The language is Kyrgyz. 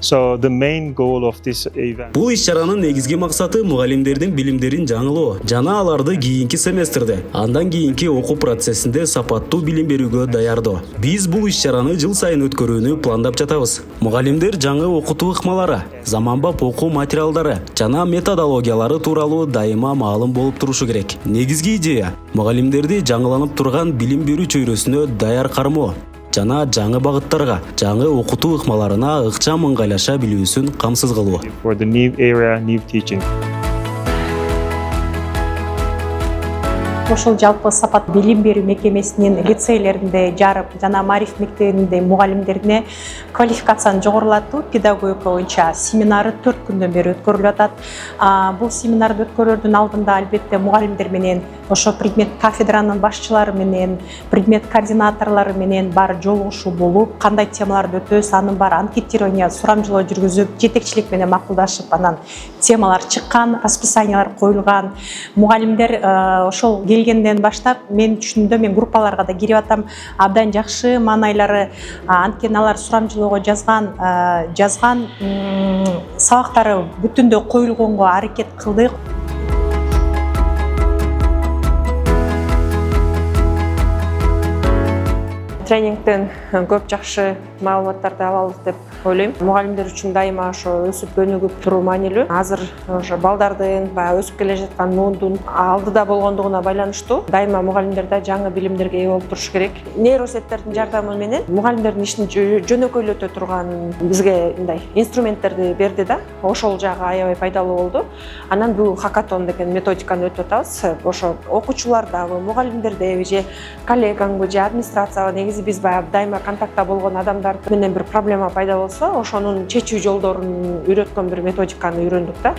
So the main goal of this event. Бул иш-чаранын негизги максаты мугалимдердин билимдерин жаңылоо жана аларды кийинки семестрде, андан кийинки окуу процессинде сапаттуу билим берүүгө даярдоо. Биз бул иш-чараны жыл сайын өткөрүүнү пландап жатабыз. Мугалимдер жаңы окутуу ыкмалары, заманбап окуу материалдары жана методологиялары тууралуу дайыма маалым болуп турушу керек. Негизги идея мугалимдерди жаңыланып турган билим берүү чөйрөсүнө даяр кармоо жана жаңы багыттарга, жаңы окутуу ыкмаларына ыкчам ыңгайлаша билүүсүн камсыз кылуу. For the new era, new teaching. Ошол жалпы сапат билим берүү мекемесинин лицейлеринде жарып жана Мариф мектебинде мугалимдерине квалификацияны жогорулатуу педагогика боюнча семинары 4 күндөн бери өткөрүлүп атат. Бул семинарды өткөрүүнүн алдында албетте мугалимдер менен ошо предмет кафедранын башчылары менен, предмет координаторлору менен бар жолугушуу болуп, кандай темаларды өтөбүз, анын баары анкетирование, сурамжылоо жүргүзүп, жетекчилик менен макулдашып, анан темалар чыккан, расписаниялар коюлган. Мугалимдер ошол келгенден баштап мен түшүнүмдө мен группаларга да кирип атам, абдан жакшы маанайлары, анткени алар сурамжылоого жазган сабактары бүтүндөй коюлгонго аракет кылдык. Тренингден көп жакшы маалыматтарды алабыз деп ойлойм. Мугалимдер үчүн дайыма ошо өсүп өнүгүп туруу маанилүү. Азыр ошо балдардын баягы өсүп келе жаткан муундун алдыда болгондугуна байланыштуу дайыма мугалимдер да жаңы билимдерге ээ болуп туруш керек. Нейросеттердин жардамы менен мугалимдердин ишин жөнөкөйлөтө турган бизге мындай инструменттерди берди да. Ошол жагы аябай пайдалуу болду. Анан бул хакатон деген методиканы өтүп атабыз. Ошо окуучулардагы, мугалимдердеби же коллегаңбы же администрациябы негизи биз баягы дайыма контактта болгон адамдар менен бир проблема пайда болсо, ошонун чечүү жолдорун үйрөткөн бир методиканы үйрөндүк да.